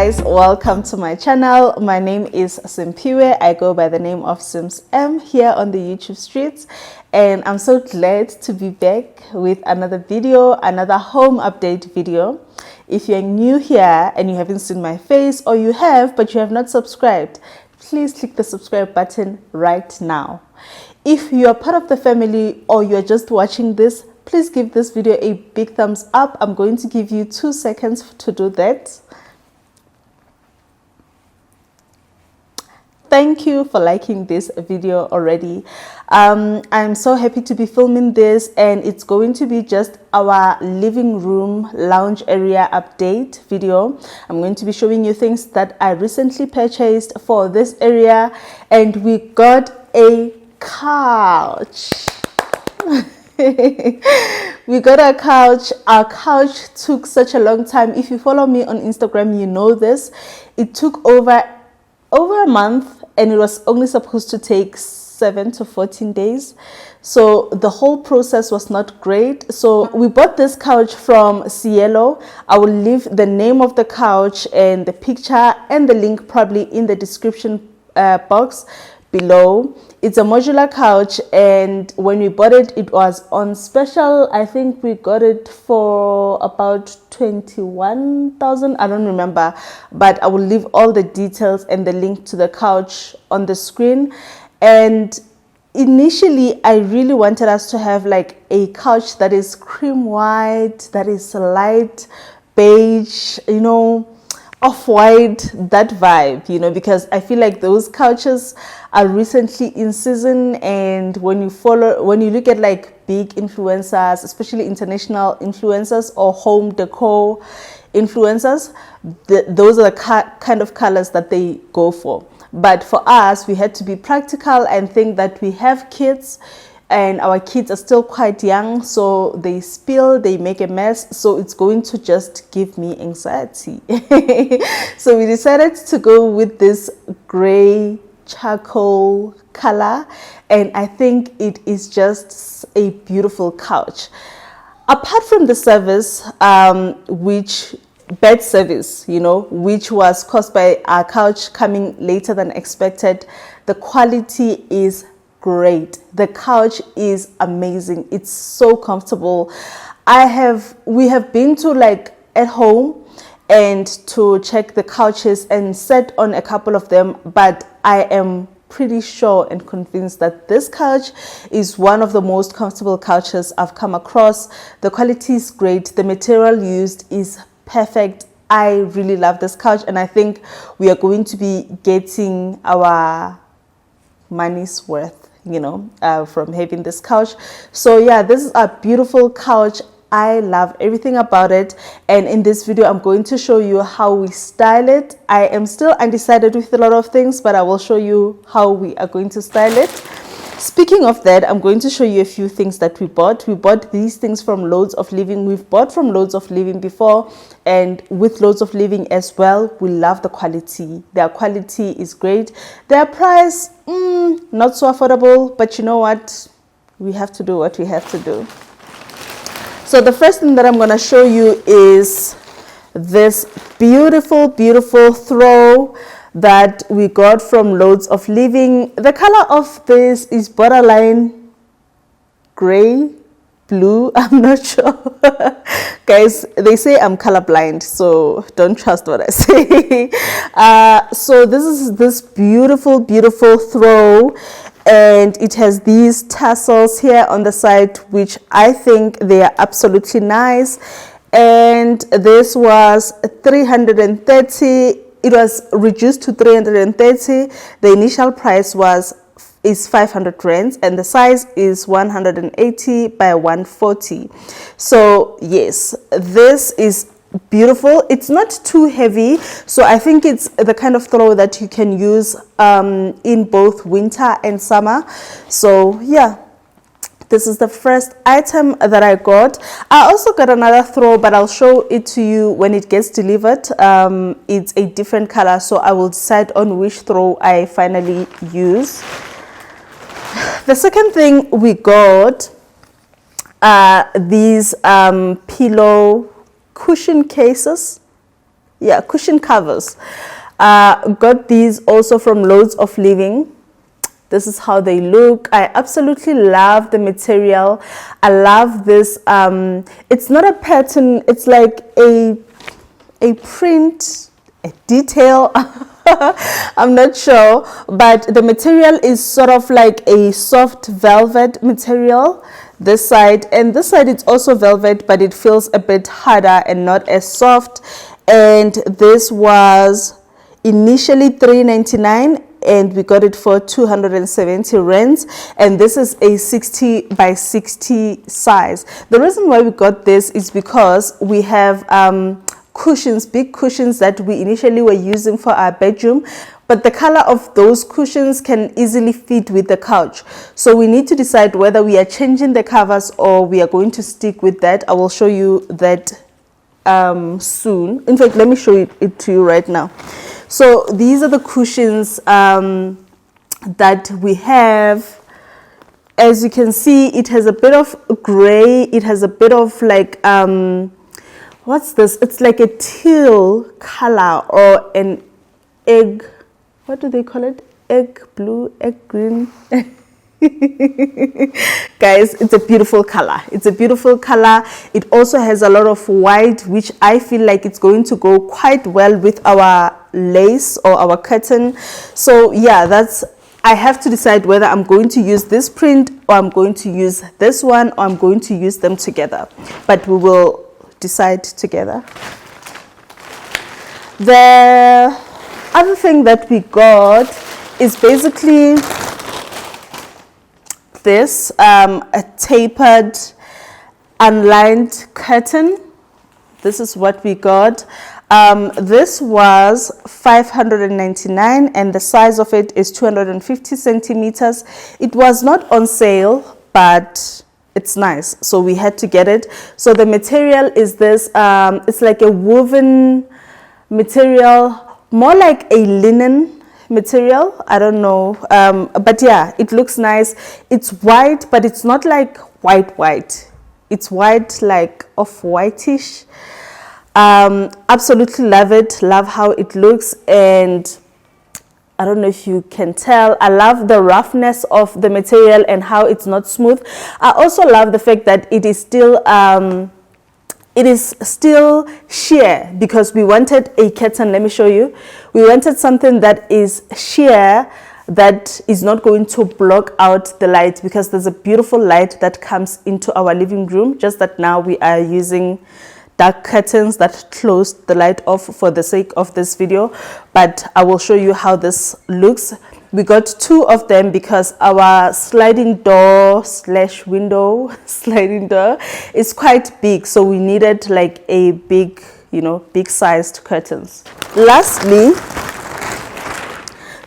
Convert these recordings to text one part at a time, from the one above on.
guys, welcome to my channel. My name is Simpiwe. I go by the name of Sims M here on the YouTube streets, and I'm so glad to be back with another video, another home update video. If you're new here and you haven't seen my face, or you have but you have not subscribed, please click the subscribe button right now. If you are part of the family or you're just watching this, please give this video a big thumbs up. I'm going to give you 2 seconds to do that. Thank you for liking this video already. I'm so happy to be filming this, and it's going to be just our living room lounge area update video. I'm going to be showing you things that I recently purchased for this area, and we got a couch. We got a couch. Our couch took such a long time. If you follow me on Instagram, you know this. It took over a month, and it was only supposed to take 7 to 14 days. So the whole process was not great. So we bought this couch from Cielo. I will leave the name of the couch and the picture and the link probably in the description box below. It's a modular couch, and when we bought it, it was on special. I think we got it for about 21,000. I don't remember, but I will leave all the details and the link to the couch on the screen. And initially, I really wanted us to have like a couch that is cream white, that is light beige, you know, off-white, that vibe, you know, because I feel like those couches are recently in season. And when you look at like big influencers, especially international influencers or home decor influencers, those are the kind of colors that they go for. But for us, we had to be practical and think that we have kids, and our kids are still quite young, so they spill, they make a mess, so it's going to just give me anxiety. So we decided to go with this gray charcoal color, and I think it is just a beautiful couch. Apart from the service, bed service, you know, which was caused by our couch coming later than expected, the quality is great. The couch is amazing. It's so comfortable. We have been to like at home and to check the couches and sat on a couple of them, but I am pretty sure and convinced that this couch is one of the most comfortable couches I've come across. The quality is great. The material used is perfect. I really love this couch, and I think we are going to be getting our money's worth, you know, from having this couch. So yeah, this is a beautiful couch. I love everything about it, and in this video I'm going to show you how we style it. I am still undecided with a lot of things, but I will show you how we are going to style it. Speaking of that, I'm going to show you a few things that we bought. We bought these things from Loads of Living. We've bought from Loads of Living before, and with Loads of Living as well, we love the quality. Their quality is great. Their price, not so affordable, but you know what? We have to do what we have to do. So the first thing that I'm going to show you is this beautiful, beautiful throw that we got from Loads of Living. The color of this is borderline gray, blue, I'm not sure. Guys, they say I'm colorblind, so don't trust what I say. So this is this beautiful, beautiful throw, and it has these tassels here on the side, which I think they are absolutely nice. And this was 330. It was reduced to 330. The initial price is 500 rands, and the size is 180 by 140. So yes, this is beautiful. It's not too heavy, so I think it's the kind of throw that you can use in both winter and summer. So yeah, this is the first item that I got. I also got another throw, but I'll show it to you when it gets delivered. It's a different color, so I will decide on which throw I finally use. The second thing we got are these pillow cushion cases. yeah, cushion covers. Got these also from Loads of Living. This is how they look. I absolutely love the material. I love this. It's not a pattern, it's like a print, a detail. I'm not sure, but the material is sort of like a soft velvet material, this side, and this side it's also velvet, but it feels a bit harder and not as soft. And this was initially $3.99 and we got it for 270 rands, and this is a 60 by 60 size. The reason why we got this is because we have cushions, big cushions that we initially were using for our bedroom, but the color of those cushions can easily fit with the couch. So we need to decide whether we are changing the covers or we are going to stick with that. I will show you that soon. In fact, let me show it to you right now. So these are the cushions that we have. As you can see, it has a bit of gray, it has a bit of like what's this? It's like a teal color or an egg, what do they call it? Egg blue, egg green. Guys, it's a beautiful color. It's a beautiful color. It also has a lot of white, which I feel like it's going to go quite well with our lace or our curtain. So yeah, I have to decide whether I'm going to use this print or I'm going to use this one or I'm going to use them together. But we will decide together. The other thing that we got is basically this, a tapered unlined curtain. This is what we got. This was $599 and the size of it is 250 centimeters. It was not on sale, but it's nice, so we had to get it. So the material is this, it's like a woven material, more like a linen material, I don't know, but yeah, it looks nice. It's white, but it's not like white. It's white, like off-whitish. Absolutely love it, love how it looks, and I don't know if you can tell, I love the roughness of the material and how it's not smooth. I also love the fact that it is still sheer, because we wanted a curtain. Let me show you. We wanted something that is sheer, that is not going to block out the light, because there's a beautiful light that comes into our living room, just that now we are using dark curtains that close the light off for the sake of this video. But I will show you how this looks. We got two of them because our sliding door slash window sliding door is quite big, so we needed like a big, big sized curtains. Lastly,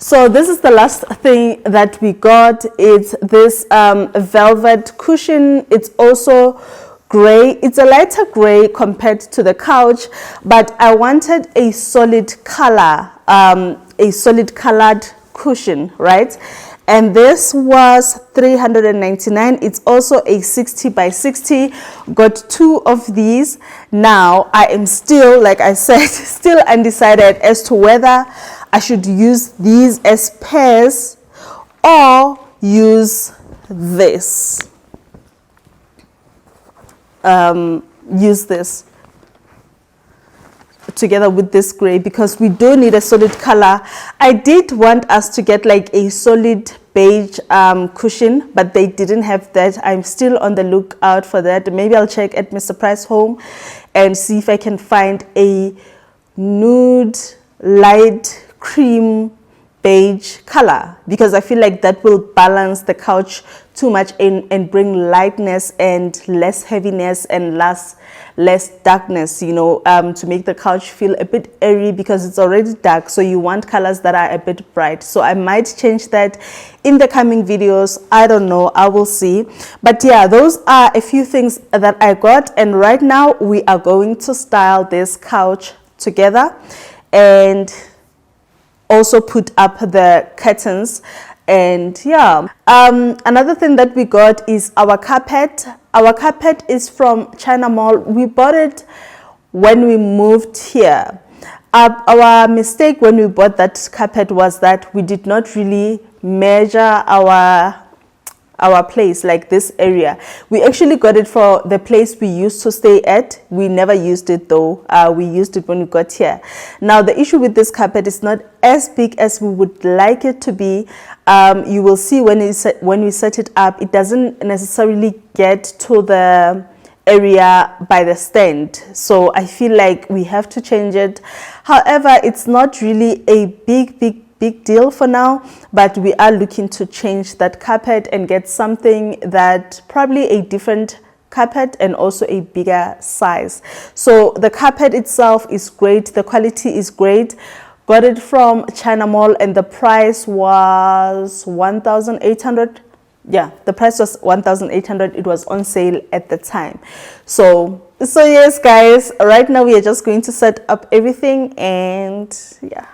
so this is the last thing that we got. It's this velvet cushion. It's also gray. It's a lighter gray compared to the couch, but I wanted a solid color, a solid colored cushion, right? And this was $399. It's also a 60 by 60. Got two of these. Now I am still, like I said, still undecided as to whether I should use these as pairs or use this. Use this together with this gray, because we do need a solid color. I did want us to get like a solid beige cushion, but they didn't have that. I'm still on the lookout for that. Maybe I'll check at Mr. Price Home and see if I can find a nude light cream beige color, because I feel like that will balance the couch too much and bring lightness and less heaviness and less darkness, to make the couch feel a bit airy, because it's already dark, so you want colors that are a bit bright. So I might change that in the coming videos. I don't know, I will see. But yeah, those are a few things that I got, and right now we are going to style this couch together and also put up the curtains. And yeah, another thing that we got is our carpet. Our carpet is from China Mall. We bought it when we moved here. Our mistake when we bought that carpet was that we did not really measure our place, like this area. We actually got it for the place we used to stay at. We never used it though. We used it when we got here. Now the issue with this carpet is not as big as we would like it to be. You will see when we set it up, it doesn't necessarily get to the area by the stand, so I feel like we have to change it. However, it's not really a big deal for now, but we are looking to change that carpet and get something that probably a different carpet and also a bigger size. So the carpet itself is great, the quality is great. Got it from China Mall and the price was 1,800. Yeah, the price was 1,800. It was on sale at the time. So yes guys, right now we are just going to set up everything, and yeah.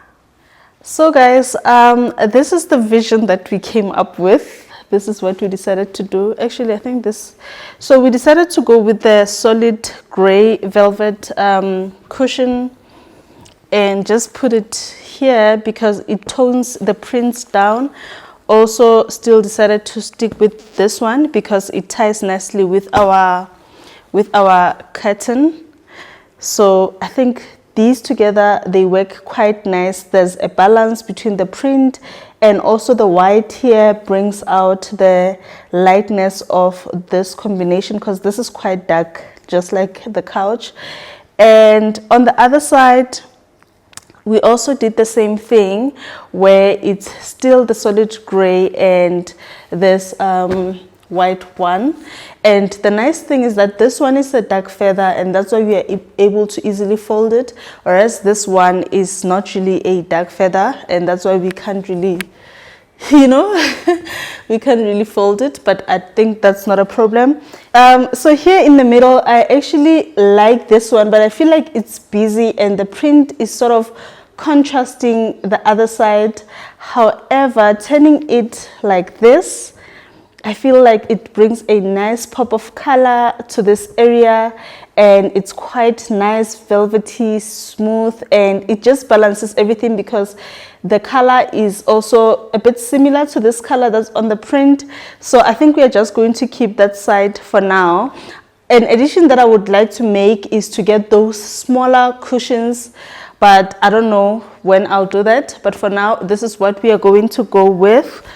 So guys, this is the vision that we came up with. This is what we decided to do. Actually, I think this, so we decided to go with the solid gray velvet cushion and just put it here because it tones the prints down. Also still decided to stick with this one because it ties nicely with our curtain. So I think these together, they work quite nice. There's a balance between the print and also the white here brings out the lightness of this combination because this is quite dark, just like the couch. And on the other side, we also did the same thing where it's still the solid gray and this white one. And the nice thing is that this one is a dark feather, and that's why we are able to easily fold it, whereas this one is not really a dark feather, and that's why we can't really, you know, we can't really fold it, but I think that's not a problem. So here in the middle, I actually like this one, but I feel like it's busy and the print is sort of contrasting the other side. However, turning it like this, I feel like it brings a nice pop of color to this area, and it's quite nice, velvety, smooth, and it just balances everything because the color is also a bit similar to this color that's on the print. So I think we are just going to keep that side for now. An addition that I would like to make is to get those smaller cushions, but I don't know when I'll do that. But for now, this is what we are going to go with.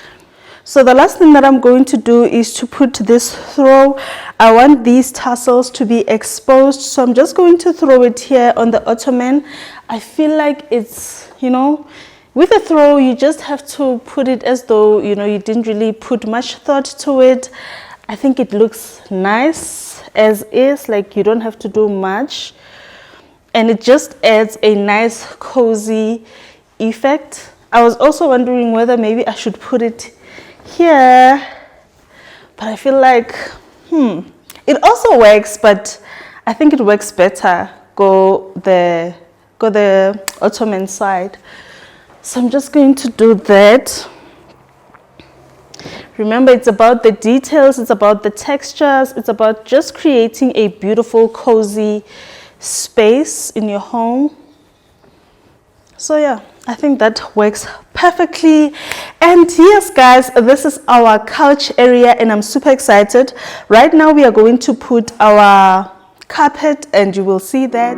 So the last thing that I'm going to do is to put this throw. I want these tassels to be exposed, so I'm just going to throw it here on the ottoman. I feel like it's, you know, with a throw, you just have to put it as though, you know, you didn't really put much thought to it. I think it looks nice as is, like you don't have to do much. And it just adds a nice cozy effect. I was also wondering whether maybe I should put it here, but I feel like it also works, but I think it works better go the ottoman side. So I'm just going to do that. Remember, it's about the details, it's about the textures, it's about just creating a beautiful cozy space in your home. So yeah, I think that works perfectly. And yes guys, this is our couch area and I'm super excited. Right now we are going to put our carpet and you will see that.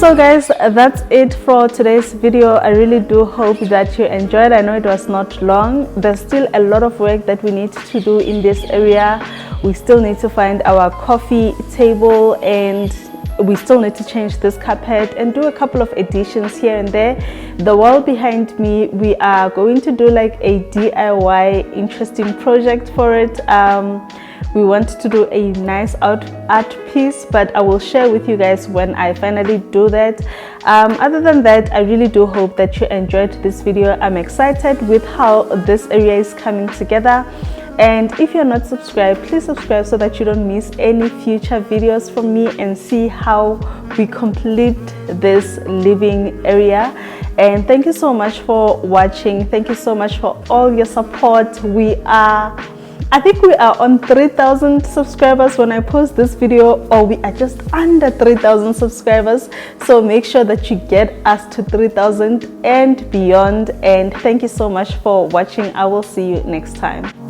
So guys, that's it for today's video. I really do hope that you enjoyed. I know it was not long. There's still a lot of work that we need to do in this area. We still need to find our coffee table and we still need to change this carpet and do a couple of additions here and there. The wall behind me, we are going to do like a DIY interesting project for it. We want to do a nice art piece, but I will share with you guys when I finally do that. Other than that, I really do hope that you enjoyed this video. I'm excited with how this area is coming together. And if you're not subscribed, please subscribe so that you don't miss any future videos from me and see how we complete this living area. And thank you so much for watching. Thank you so much for all your support. I think we are on 3,000 subscribers when I post this video, or we are just under 3,000 subscribers. So make sure that you get us to 3,000 and beyond. And thank you so much for watching. I will see you next time.